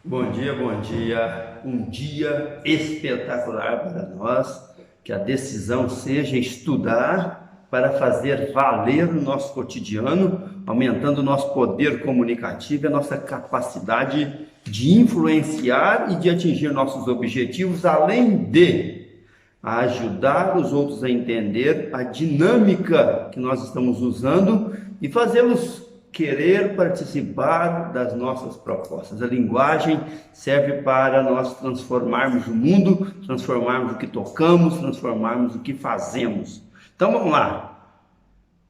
Bom dia, bom dia. Um dia espetacular para nós. Que a decisão seja estudar para fazer valer o nosso cotidiano, aumentando o nosso poder comunicativo e a nossa capacidade de influenciar e de atingir nossos objetivos, além de ajudar os outros a entender a dinâmica que nós estamos usando e fazê-los querer participar das nossas propostas. A linguagem serve para nós transformarmos o mundo, transformarmos o que tocamos, transformarmos o que fazemos. Então vamos lá.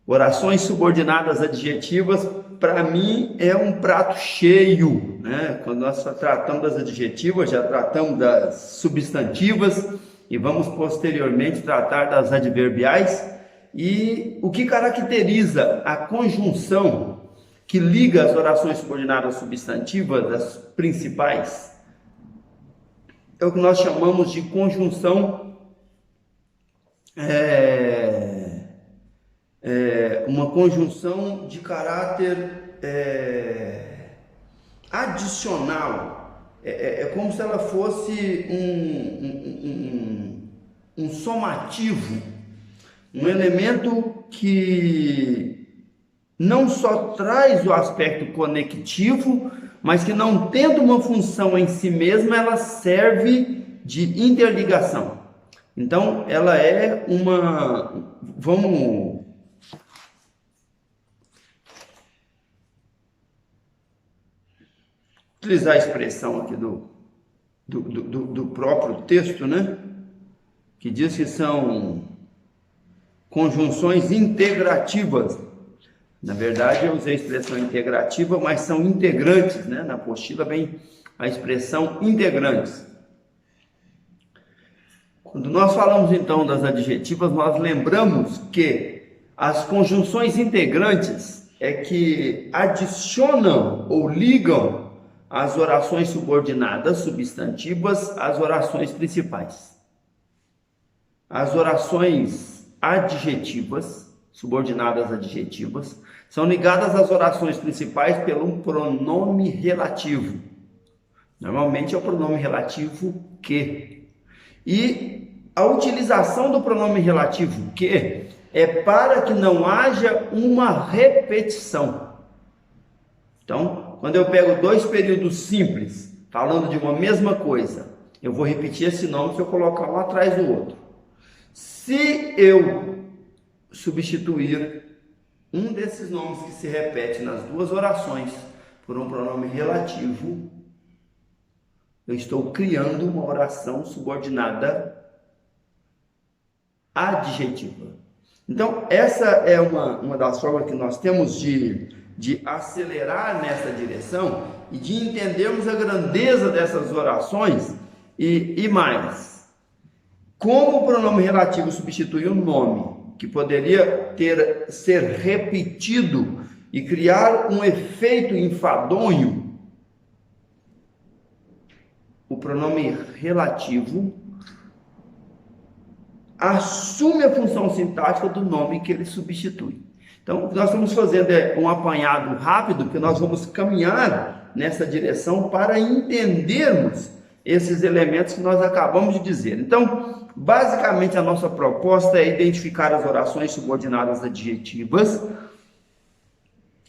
Orações subordinadas adjetivas, para mim, é um prato cheio, né? Quando nós tratamos das adjetivas, já tratamos das substantivas e vamos posteriormente tratar das adverbiais. E o que caracteriza a conjunção que liga as orações subordinadas substantivas, as principais, é o que nós chamamos de conjunção, uma conjunção de caráter adicional. É como se ela fosse um somativo, um elemento que não só traz o aspecto conectivo, mas que não tendo uma função em si mesma, ela serve de interligação. Então, ela é uma... Vamos utilizar a expressão aqui do próprio texto, né? Que diz que são conjunções integrativas. Na verdade, eu usei a expressão integrativa, mas são integrantes, né? Na apostila vem a expressão integrantes. Quando nós falamos então das adjetivas, nós lembramos que as conjunções integrantes é que adicionam ou ligam as orações subordinadas substantivas às orações principais. As orações adjetivas, subordinadas adjetivas, são ligadas às orações principais pelo pronome relativo. Normalmente é o pronome relativo que. E a utilização do pronome relativo que é para que não haja uma repetição. Então, quando eu pego dois períodos simples, falando de uma mesma coisa, eu vou repetir esse nome se eu colocar um atrás do outro. Se eu substituir um desses nomes que se repete nas duas orações por um pronome relativo, eu estou criando uma oração subordinada adjetiva. Então, essa é uma das formas que nós temos de acelerar nessa direção e de entendermos a grandeza dessas orações e mais. Como o pronome relativo substitui um nome que poderia ser repetido e criar um efeito enfadonho, o pronome relativo assume a função sintática do nome que ele substitui. Então, o que nós estamos fazendo é um apanhado rápido, que nós vamos caminhar nessa direção para entendermos esses elementos que nós acabamos de dizer. Então, basicamente, a nossa proposta é identificar as orações subordinadas adjetivas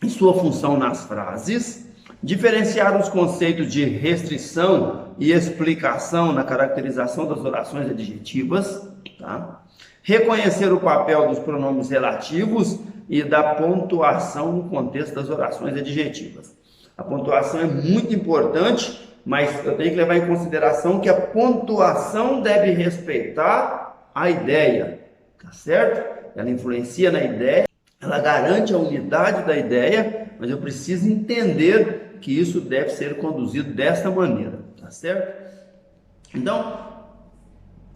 e sua função nas frases, diferenciar os conceitos de restrição e explicação na caracterização das orações adjetivas, tá? Reconhecer o papel dos pronomes relativos e da pontuação no contexto das orações adjetivas. A pontuação é muito importante, mas eu tenho que levar em consideração que a pontuação deve respeitar a ideia, tá certo? Ela influencia na ideia, ela garante a unidade da ideia, mas eu preciso entender que isso deve ser conduzido desta maneira, tá certo? Então,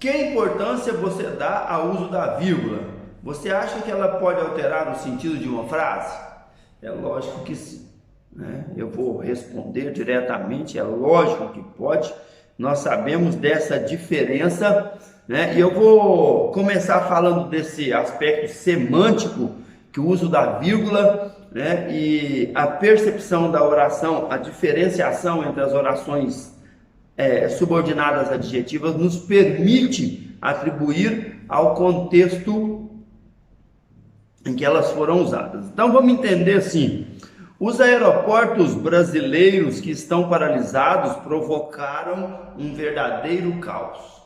que importância você dá ao uso da vírgula? Você acha que ela pode alterar o sentido de uma frase? É lógico que sim. Eu vou responder diretamente, é lógico que pode, nós sabemos dessa diferença, né? E eu vou começar falando desse aspecto semântico que o uso da vírgula, né, e a percepção da oração, a diferenciação entre as orações subordinadas adjetivas nos permite atribuir ao contexto em que elas foram usadas. Então vamos entender assim: os aeroportos brasileiros que estão paralisados provocaram um verdadeiro caos.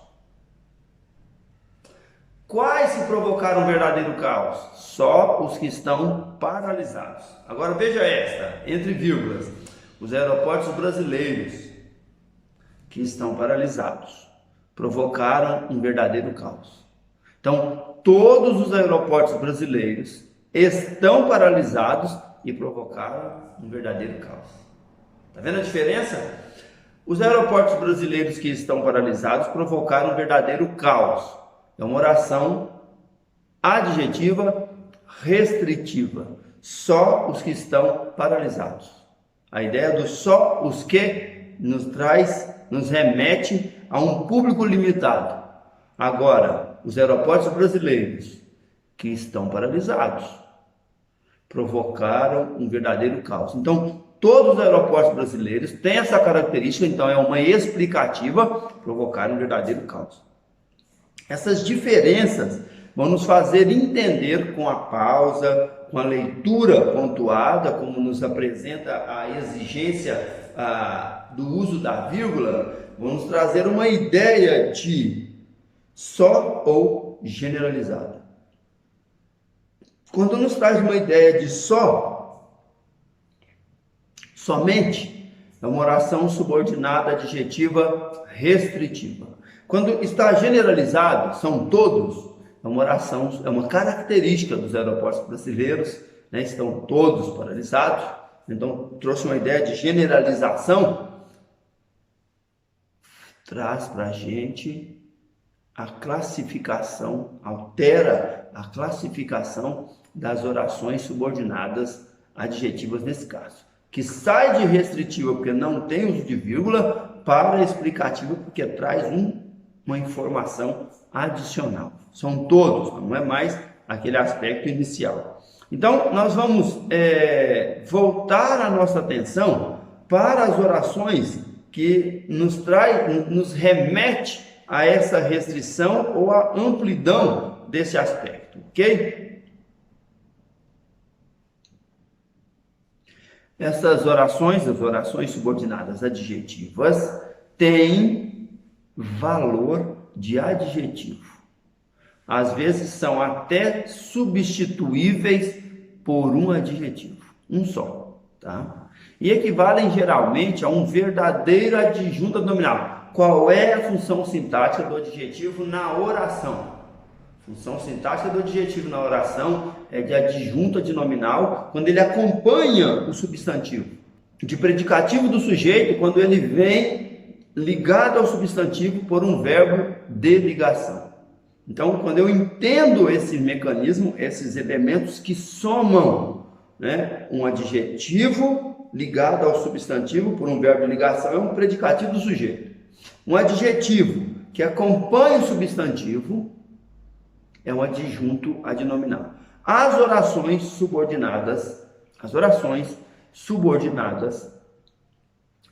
Quais que provocaram um verdadeiro caos? Só os que estão paralisados. Agora veja esta, entre vírgulas: os aeroportos brasileiros que estão paralisados provocaram um verdadeiro caos. Então, todos os aeroportos brasileiros estão paralisados e provocaram um verdadeiro caos. Está vendo a diferença? Os aeroportos brasileiros que estão paralisados provocaram um verdadeiro caos. É uma oração adjetiva restritiva. Só os que estão paralisados. A ideia do só os que nos remete a um público limitado. Agora, os aeroportos brasileiros que estão paralisados provocaram um verdadeiro caos. Então, todos os aeroportos brasileiros têm essa característica, então é uma explicativa, provocaram um verdadeiro caos. Essas diferenças vão nos fazer entender com a pausa, com a leitura pontuada, como nos apresenta a exigência do uso da vírgula, vão nos trazer uma ideia de só ou generalizada. Quando nos traz uma ideia de só, somente, é uma oração subordinada adjetiva restritiva. Quando está generalizado, são todos, é uma oração, é uma característica dos aeroportos brasileiros, né? Estão todos paralisados. Então, trouxe uma ideia de generalização, traz para a gente a classificação, altera a classificação das orações subordinadas adjetivas nesse caso, que sai de restritiva porque não tem uso de vírgula para explicativa porque traz uma informação adicional. São todos, não é mais aquele aspecto inicial. Então, nós vamos voltar a nossa atenção para as orações que nos remete a essa restrição ou a amplidão desse aspecto, ok? Essas orações, as orações subordinadas adjetivas, têm valor de adjetivo. Às vezes são até substituíveis por um adjetivo, um só, tá? E equivalem geralmente a um verdadeiro adjunto nominal. Qual é a função sintática do adjetivo na oração? Função sintática do adjetivo na oração é de adjunto adnominal quando ele acompanha o substantivo. De predicativo do sujeito quando ele vem ligado ao substantivo por um verbo de ligação. Então, quando eu entendo esse mecanismo, esses elementos que somam, né, um adjetivo ligado ao substantivo por um verbo de ligação, é um predicativo do sujeito. Um adjetivo que acompanha o substantivo é um adjunto adnominal. As orações subordinadas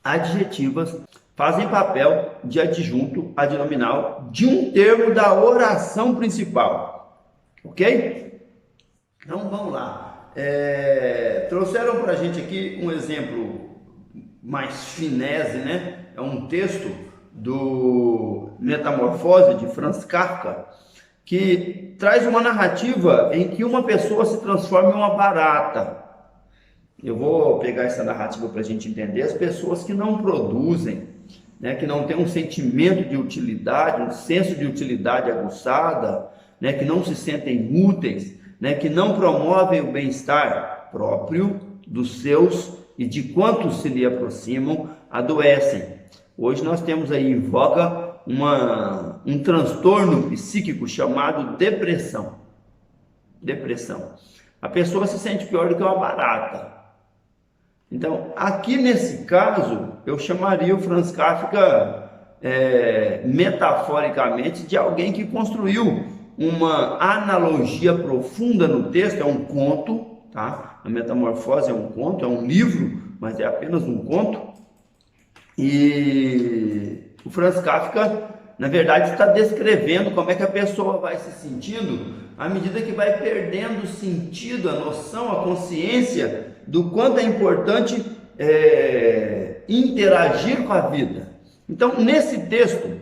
adjetivas fazem papel de adjunto adnominal de um termo da oração principal, ok? Então vamos lá. Trouxeram para a gente aqui um exemplo mais finese, né? É um texto do Metamorfose de Franz Kafka, que traz uma narrativa em que uma pessoa se transforma em uma barata. Eu vou pegar essa narrativa para a gente entender. As pessoas que não produzem, né, que não têm um sentimento de utilidade, um senso de utilidade aguçada, né, que não se sentem úteis, né, que não promovem o bem-estar próprio dos seus e de quantos se lhe aproximam, adoecem. Hoje nós temos aí em voga um transtorno psíquico chamado depressão. Depressão. A pessoa se sente pior do que uma barata. Então, aqui nesse caso, eu chamaria o Franz Kafka metaforicamente de alguém que construiu uma analogia profunda no texto, é um conto, tá? A Metamorfose é um conto, é um livro, mas é apenas um conto. E o Franz Kafka, na verdade, está descrevendo como é que a pessoa vai se sentindo à medida que vai perdendo o sentido, a noção, a consciência do quanto é importante interagir com a vida. Então, nesse texto,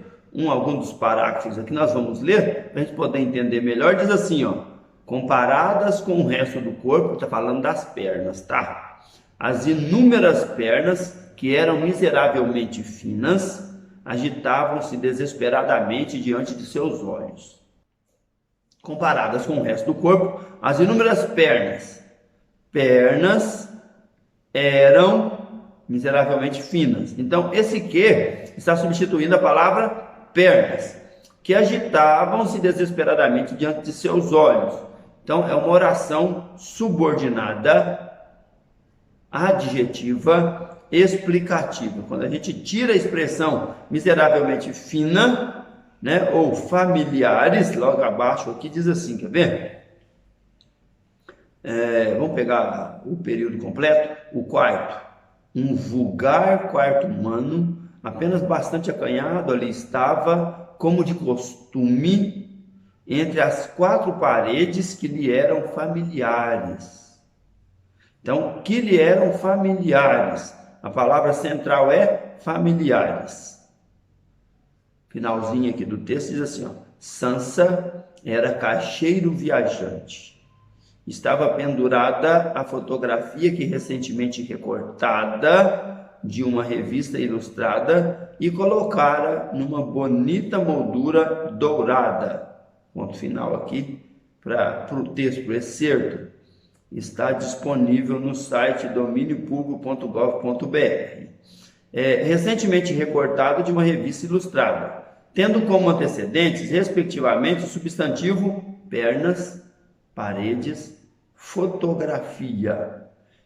algum dos parágrafos aqui nós vamos ler, para a gente poder entender melhor, diz assim, ó, comparadas com o resto do corpo, está falando das pernas, tá? As inúmeras pernas, que eram miseravelmente finas, agitavam-se desesperadamente diante de seus olhos. Comparadas com o resto do corpo, as inúmeras pernas eram miseravelmente finas. Então, esse que está substituindo a palavra pernas, que agitavam-se desesperadamente diante de seus olhos. Então, é uma oração subordinada, adjetiva, explicativa. Quando a gente tira a expressão miseravelmente fina, né, ou familiares, logo abaixo aqui diz assim, quer ver? Vamos pegar o período completo. O quarto, um vulgar quarto humano, apenas bastante acanhado, ali estava, como de costume, entre as quatro paredes que lhe eram familiares. Então, que lhe eram familiares. A palavra central é familiares. Finalzinho aqui do texto diz assim, ó, Sansa era caixeiro viajante. Estava pendurada a fotografia que recentemente recortada de uma revista ilustrada e colocara numa bonita moldura dourada. Ponto final aqui para o texto, para o excerto. Está disponível no site dominiopublico.gov.br. Recentemente recortado de uma revista ilustrada, tendo como antecedentes, respectivamente, o substantivo pernas, paredes, fotografia,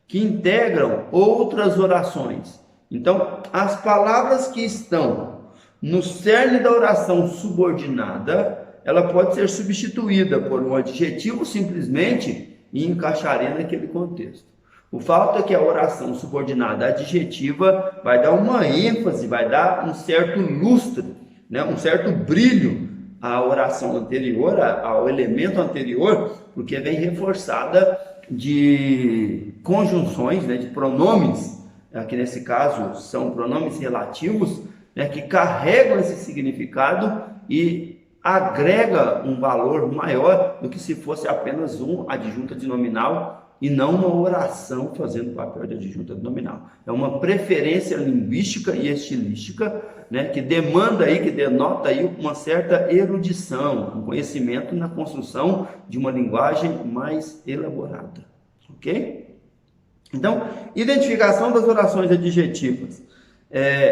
que integram outras orações. Então, as palavras que estão no cerne da oração subordinada, ela pode ser substituída por um adjetivo simplesmente e encaixaria naquele contexto. O fato é que a oração subordinada adjetiva vai dar uma ênfase, vai dar um certo lustre, né, um certo brilho à oração anterior, ao elemento anterior, porque vem reforçada de conjunções, né, de pronomes, aqui nesse caso são pronomes relativos, né, que carregam esse significado e agrega um valor maior do que se fosse apenas um adjunto nominal e não uma oração fazendo o papel de adjunto nominal. É uma preferência linguística e estilística, né, que demanda aí, que denota aí uma certa erudição, um conhecimento na construção de uma linguagem mais elaborada, ok? Então, identificação das orações adjetivas.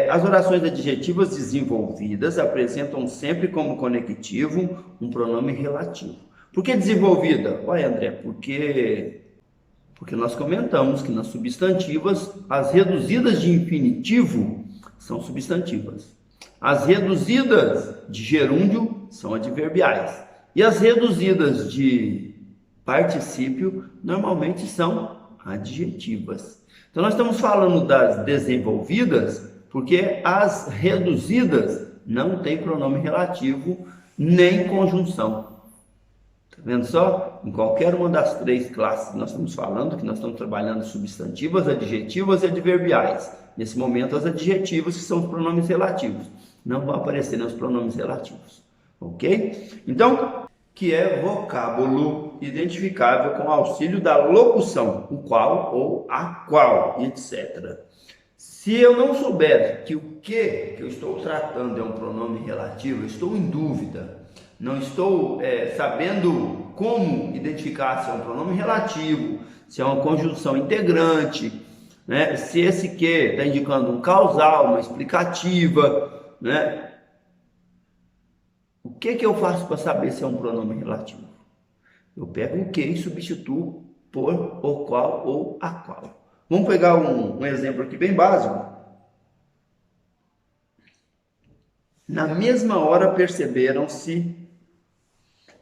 As orações adjetivas desenvolvidas apresentam sempre como conectivo um pronome relativo. Por que desenvolvida? Ué, André, porque nós comentamos que nas substantivas, as reduzidas de infinitivo são substantivas. As reduzidas de gerúndio são adverbiais. E as reduzidas de particípio normalmente são adjetivas. Então, nós estamos falando das desenvolvidas porque as reduzidas não têm pronome relativo nem conjunção. Está vendo só? Em qualquer uma das três classes que nós estamos falando, que nós estamos trabalhando substantivas, adjetivas e adverbiais. Nesse momento, as adjetivas, que são os pronomes relativos. Não vão aparecer nos pronomes relativos. Ok? Então, que é vocábulo identificável com auxílio da locução, o qual ou a qual, etc. Se eu não souber que o que eu estou tratando é um pronome relativo, eu estou em dúvida, não estou sabendo como identificar se é um pronome relativo, se é uma conjunção integrante, né? Se esse que está indicando um causal, uma explicativa, né? O que eu faço para saber se é um pronome relativo? Eu pego o que e substituo por o qual ou a qual. Vamos pegar um exemplo aqui bem básico. Na mesma hora perceberam-se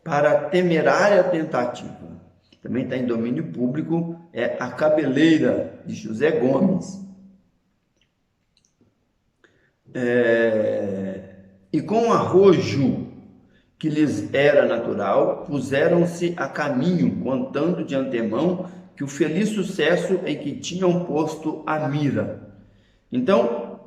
para a temerária tentativa. Também está em domínio público, é A Cabeleira, de José Gomes. E com arrojo que lhes era natural, puseram-se a caminho, contando de antemão que o feliz sucesso em que tinham posto a mira. Então,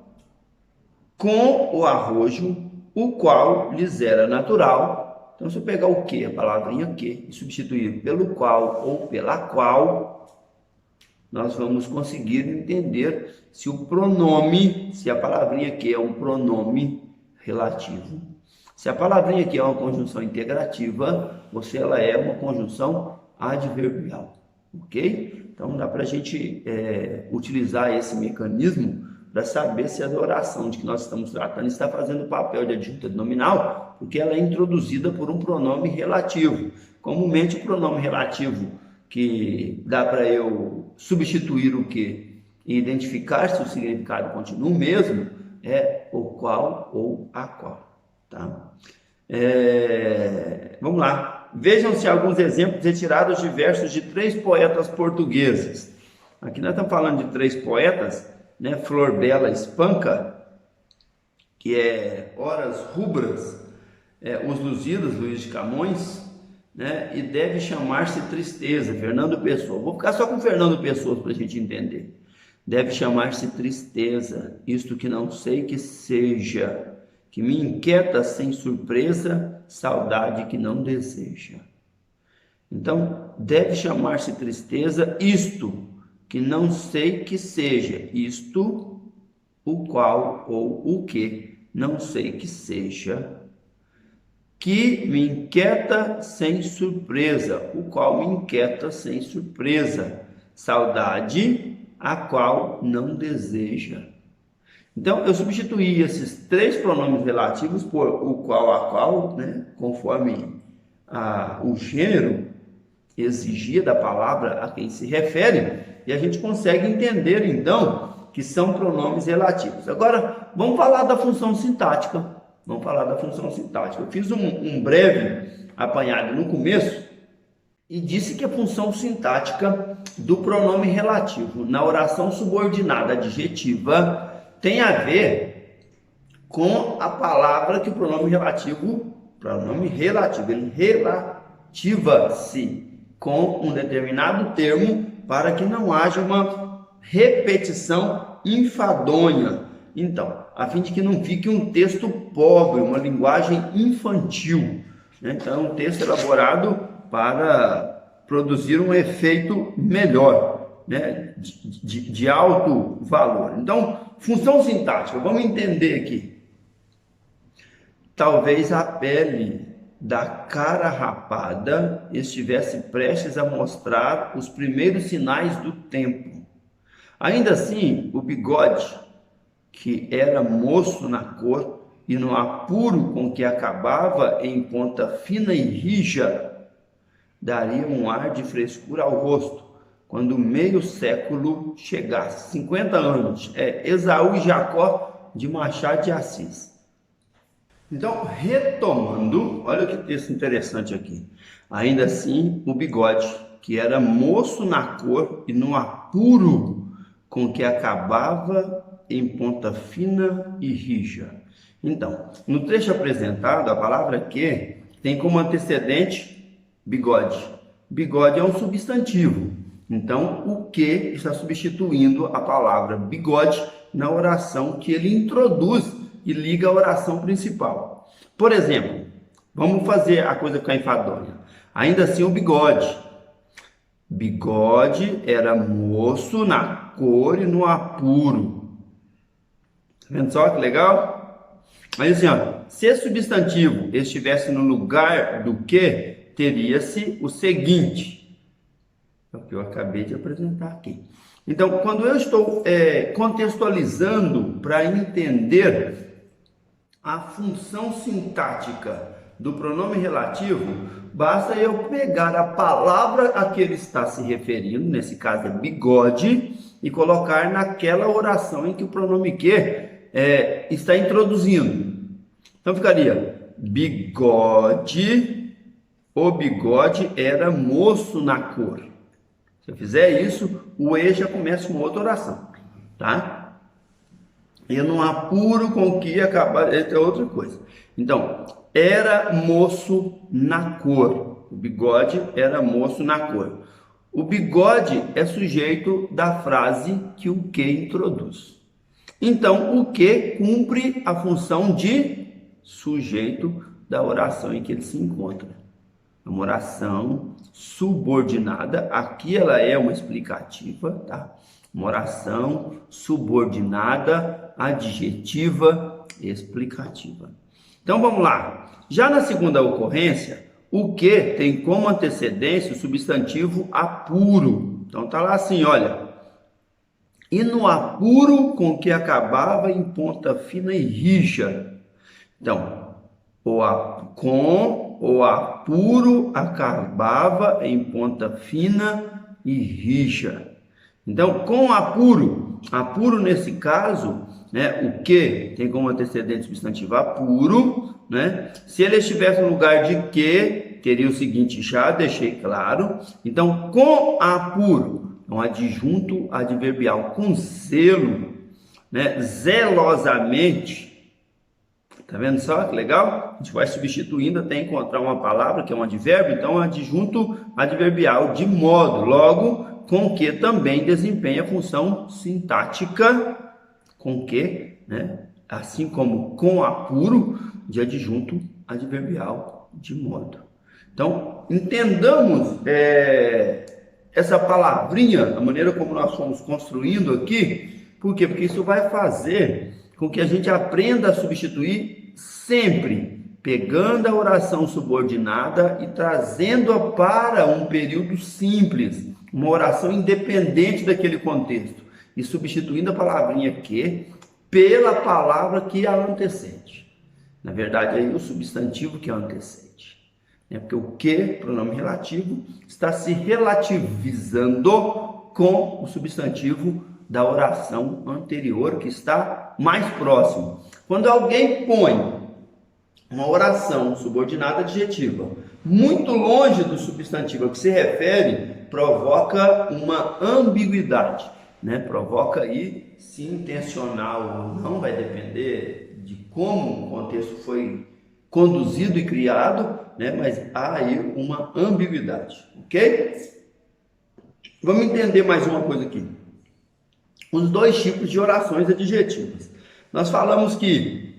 com o arrojo, o qual lhes era natural. Então, se eu pegar o que, a palavrinha que, e substituir pelo qual ou pela qual, nós vamos conseguir entender se o pronome, se a palavrinha que é um pronome relativo. Se a palavrinha aqui é uma conjunção integrativa, ou se ela é uma conjunção adverbial, ok? Então dá para a gente utilizar esse mecanismo para saber se a oração de que nós estamos tratando está fazendo o papel de adjunta nominal, porque ela é introduzida por um pronome relativo. Comumente o pronome relativo que dá para eu substituir o que e identificar se o significado continua o mesmo é o qual ou a qual. Tá? Vamos lá. Vejam-se alguns exemplos retirados de versos de 3 poetas portugueses. Aqui nós estamos falando de 3 poetas, né? Flor Bela Espanca, que é Horas Rubras, Os Lusíadas, Luís de Camões, né? E Deve Chamar-se Tristeza, Fernando Pessoa. Vou ficar só com Fernando Pessoa para a gente entender. Deve chamar-se tristeza, isto que não sei que seja, que me inquieta sem surpresa, saudade que não deseja. Então, deve chamar-se tristeza, isto que não sei que seja, isto, o qual ou o que não sei que seja, que me inquieta sem surpresa, o qual me inquieta sem surpresa, saudade a qual não deseja. Então, eu substituí esses 3 pronomes relativos por o qual, a qual, né, conforme o gênero exigia da palavra a quem se refere, e a gente consegue entender, então, que são pronomes relativos. Agora, vamos falar da função sintática. Eu fiz um breve apanhado no começo e disse que a função sintática do pronome relativo na oração subordinada adjetiva tem a ver com a palavra que o pronome relativo, ele relativa-se com um determinado termo para que não haja uma repetição enfadonha. Então, a fim de que não fique um texto pobre, uma linguagem infantil, né? Então, um texto elaborado para produzir um efeito melhor, né? de alto valor. Então, função sintática, vamos entender aqui. Talvez a pele da cara rapada estivesse prestes a mostrar os primeiros sinais do tempo. Ainda assim, o bigode, que era moço na cor e no apuro com que acabava em ponta fina e rija, daria um ar de frescura ao rosto quando meio século chegasse. 50 anos, Esaú e Jacó de Machado de Assis. Então, retomando, olha que texto interessante aqui. Ainda assim, o bigode, que era moço na cor e no apuro com que acabava em ponta fina e rija. Então, no trecho apresentado, a palavra que tem como antecedente bigode. Bigode é um substantivo. Então, o que está substituindo a palavra bigode na oração que ele introduz e liga a oração principal. Por exemplo, vamos fazer a coisa ficar enfadonha. Ainda assim, o bigode. Bigode era moço na cor e no apuro. Tá vendo só que legal? Mas assim, se esse substantivo estivesse no lugar do que, teria-se o seguinte. É o que eu acabei de apresentar aqui. Então, quando eu estou contextualizando para entender a função sintática do pronome relativo, basta eu pegar a palavra a que ele está se referindo, nesse caso é bigode, e colocar naquela oração em que o pronome que está introduzindo. Então ficaria bigode o bigode era moço na cor. Se eu fizer isso, o E já começa uma outra oração, tá? E no apuro com que acabar, é outra coisa. Então, era moço na cor. O bigode era moço na cor. O bigode é sujeito da frase que o que introduz. Então, o que cumpre a função de sujeito da oração em que ele se encontra. É uma oração subordinada. Aqui ela é uma explicativa, tá? Uma oração subordinada, adjetiva, explicativa. Então vamos lá. Já na segunda ocorrência, o que tem como antecedência o substantivo apuro. Então tá lá assim, olha. E no apuro com que acabava em ponta fina e rija. Então, com o apuro acabava em ponta fina e rija. Então, com apuro nesse caso, né, o que tem como antecedente substantivo apuro, né? Se ele estivesse no lugar de que, teria o seguinte, já deixei claro. Então, com apuro, é um adjunto adverbial com zelo, né? Zelosamente. Tá vendo só que legal? A gente vai substituindo até encontrar uma palavra que é um advérbio, então é um adjunto adverbial de modo, logo, com que também desempenha a função sintática, com que, né? Assim como com apuro, de adjunto adverbial de modo. Então, entendamos essa palavrinha, a maneira como nós fomos construindo aqui. Por quê? Porque isso vai fazer com que a gente aprenda a substituir sempre, pegando a oração subordinada e trazendo-a para um período simples, uma oração independente daquele contexto, e substituindo a palavrinha que pela palavra que a antecede. Na verdade, aí o substantivo que a antecede. Porque o que, pronome relativo, está se relativizando com o substantivo da oração anterior, que está mais próximo. Quando alguém põe uma oração subordinada adjetiva muito longe do substantivo a que se refere, provoca uma ambiguidade, né? Provoca aí, se intencional ou não, vai depender de como o contexto foi conduzido e criado, né? Mas há aí uma ambiguidade, ok? Vamos entender mais uma coisa aqui. Os dois tipos de orações adjetivas. Nós falamos que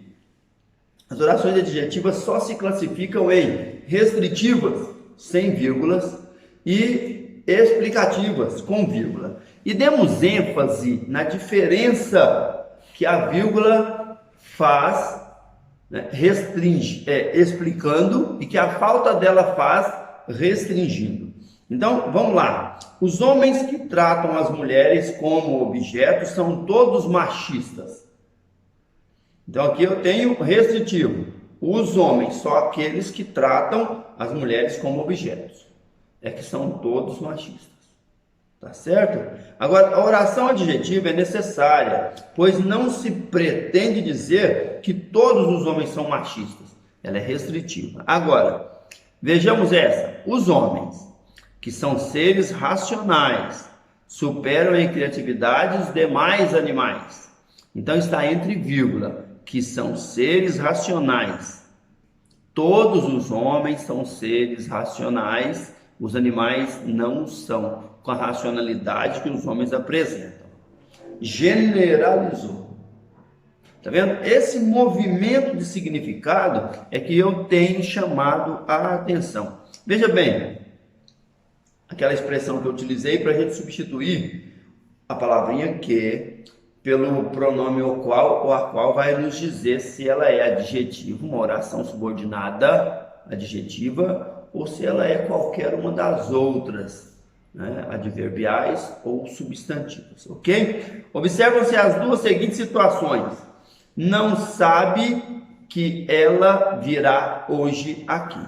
as orações adjetivas só se classificam em restritivas, sem vírgulas, e explicativas, com vírgula. E demos ênfase na diferença que a vírgula faz, né, explicando, e que a falta dela faz restringindo. Então, vamos lá. Os homens que tratam as mulheres como objetos são todos machistas. Então, aqui eu tenho restritivo. Os homens, só aqueles que tratam as mulheres como objetos. É que são todos machistas. Tá certo? Agora, a oração adjetiva é necessária, pois não se pretende dizer que todos os homens são machistas. Ela é restritiva. Agora, vejamos essa. Os homens, que são seres racionais, superam em criatividade os demais animais. Então está entre vírgula, que são seres racionais. Todos os homens são seres racionais, os animais não são, com a racionalidade que os homens apresentam. Generalizou. Tá vendo? Esse movimento de significado é que eu tenho chamado a atenção. Veja bem, aquela expressão que eu utilizei para a gente substituir a palavrinha que pelo pronome o qual ou a qual vai nos dizer se ela é adjetivo, uma oração subordinada adjetiva, ou se ela é qualquer uma das outras, né, adverbiais ou substantivos, ok? Observam-se as duas seguintes situações. Não sabe que ela virá hoje aqui.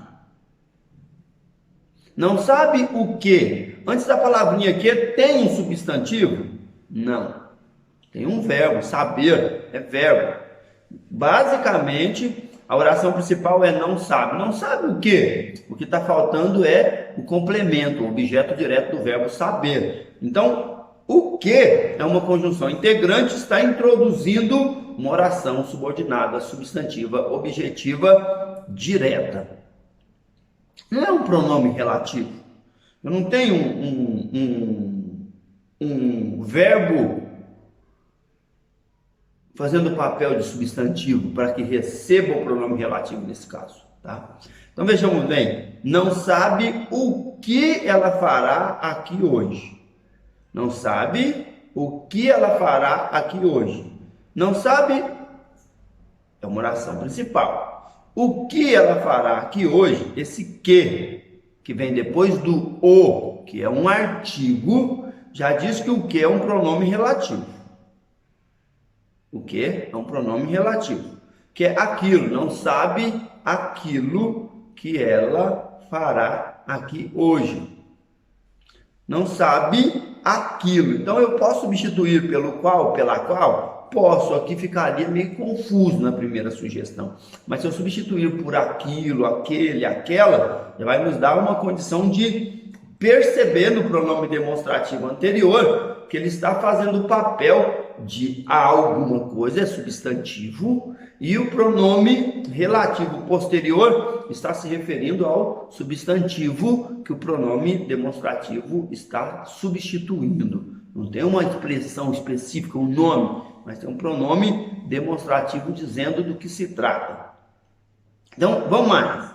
Não sabe o que? Antes da palavrinha que tem um substantivo? Não. Tem um verbo, saber é verbo. Basicamente, A oração principal é não sabe. Não sabe o quê? O que está faltando é o complemento, o objeto direto do verbo saber. Então, o que é uma conjunção integrante, está introduzindo uma oração subordinada, substantiva, objetiva, direta. Não é um pronome relativo. Eu não tenho um verbo fazendo o papel de substantivo para que receba o pronome relativo nesse caso, tá? Então vejamos bem, não sabe o que ela fará aqui hoje. Não sabe o que ela fará aqui hoje. Não sabe é uma oração principal. O que ela fará aqui hoje, esse que vem depois do o, que é um artigo, já diz que o que é um pronome relativo. O que é um pronome relativo, que é aquilo, não sabe aquilo que ela fará aqui hoje. Não sabe aquilo. Então eu posso substituir pelo qual, pela qual? Posso, aqui ficaria meio confuso na primeira sugestão. Mas se eu substituir por aquilo, aquele, aquela, já vai nos dar uma condição de perceber no pronome demonstrativo anterior que ele está fazendo o papel de alguma coisa, é substantivo, e o pronome relativo posterior está se referindo ao substantivo que o pronome demonstrativo está substituindo. Não tem uma expressão específica, um nome, mas tem um pronome demonstrativo dizendo do que se trata. Então, vamos mais.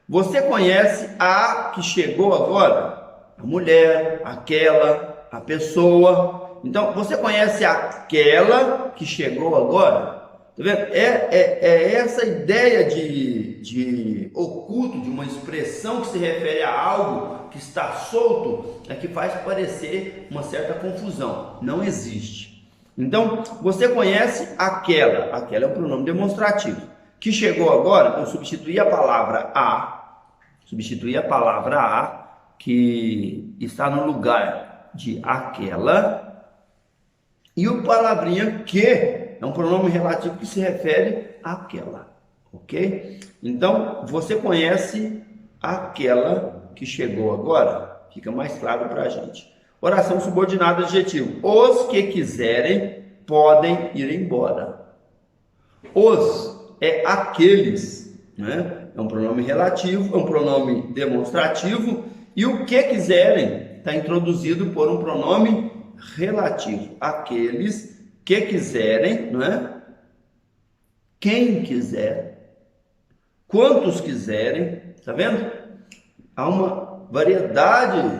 Você conhece a que chegou agora? A mulher, aquela, a pessoa. Então, você conhece aquela que chegou agora? Tá vendo? É essa ideia de oculto, de uma expressão que se refere a algo que está solto, é que faz parecer uma certa confusão. Não existe. Então, você conhece aquela. Aquela é o pronome demonstrativo. Que chegou agora, então substituir a palavra a, que está no lugar de aquela, e o palavrinha que é um pronome relativo que se refere àquela, ok? Então, você conhece aquela que chegou agora? Fica mais claro para a gente. Oração subordinada adjetivo. Os que quiserem podem ir embora. Os é aqueles, né? É um pronome relativo, é um pronome demonstrativo, e o que quiserem está introduzido por um pronome relativo. Aqueles que quiserem, não é? Quem quiser, quantos quiserem, tá vendo? Há uma variedade,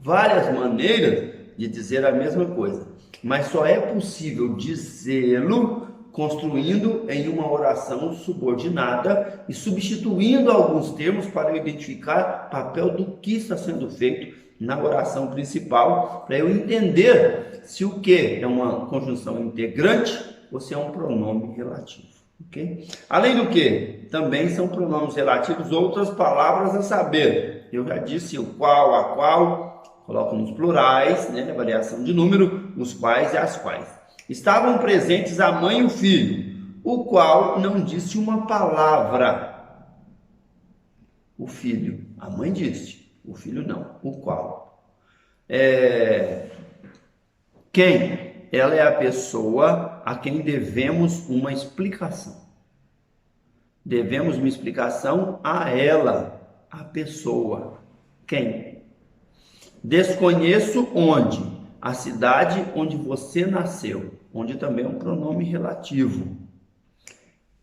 várias maneiras de dizer a mesma coisa, mas só é possível dizê-lo construindo em uma oração subordinada e substituindo alguns termos para identificar o papel do que está sendo feito na oração principal, para eu entender se o que é uma conjunção integrante ou se é um pronome relativo. Okay? Além do que, também são pronomes relativos outras palavras a saber. Eu já disse o qual, a qual, coloco nos plurais, né, variação de número, os quais e as quais. Estavam presentes a mãe e o filho, o qual não disse uma palavra. O filho, a mãe disse, o filho não, o qual. Quem? Ela é a pessoa a quem devemos uma explicação. Devemos uma explicação a ela, a pessoa. Quem? Desconheço onde? A cidade onde você nasceu, onde também é um pronome relativo.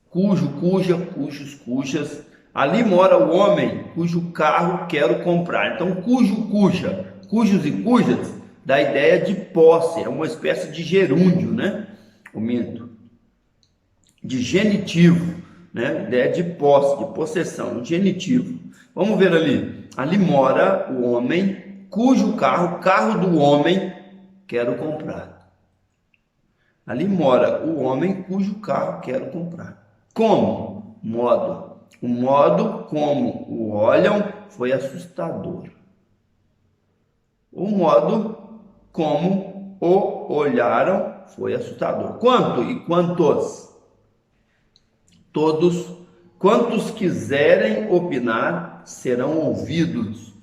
Cujo, cuja, cujos, cujas. Ali mora o homem cujo carro quero comprar. Então, cujo, cuja, cujos e cujas dá ideia de posse, é uma espécie de gerúndio, né? O minto. De genitivo, né? Ideia de posse, de possessão, genitivo. Vamos ver ali. Ali mora o homem cujo carro do homem quero comprar. Ali mora o homem cujo carro quero comprar. Como? Modo. O modo como o olham foi assustador. O modo como o olharam foi assustador. Quanto e quantos? Todos Quantos quiserem opinar serão ouvidos.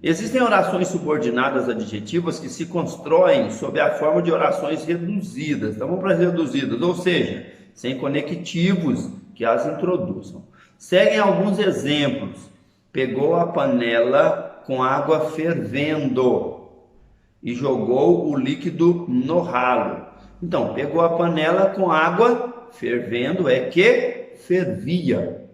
Existem orações subordinadas adjetivas que se constroem sob a forma de orações reduzidas. Então vamos para as reduzidas, ou seja, sem conectivos que as introduzam. Seguem alguns exemplos. Pegou a panela com água fervendo e jogou o líquido no ralo. Então, pegou a panela com água fervendo, é que fervia.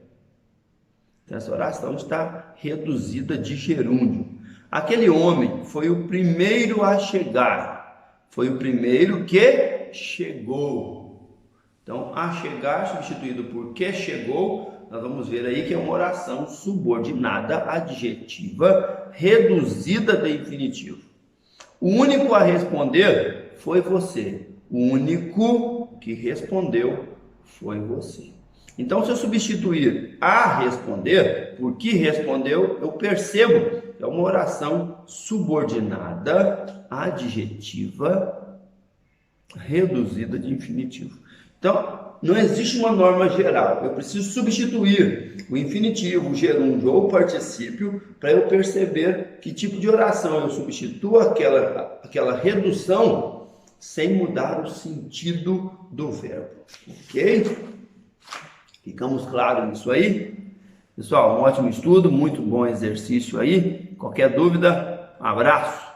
Então, essa oração está reduzida de gerúndio. Aquele homem foi o primeiro a chegar. Foi o primeiro que chegou. Então, a chegar substituído por que chegou, nós vamos ver aí que é uma oração subordinada adjetiva reduzida de infinitivo. O único a responder foi você. O único que respondeu foi você. Então, se eu substituir a responder por que respondeu, eu percebo que é uma oração subordinada adjetiva reduzida de infinitivo. Então, não existe uma norma geral. Eu preciso substituir o infinitivo, o gerúndio ou o particípio para eu perceber que tipo de oração eu substituo aquela redução sem mudar o sentido do verbo. Ok? Ficamos claros nisso aí? Pessoal, um ótimo estudo, muito bom exercício aí. Qualquer dúvida, um abraço.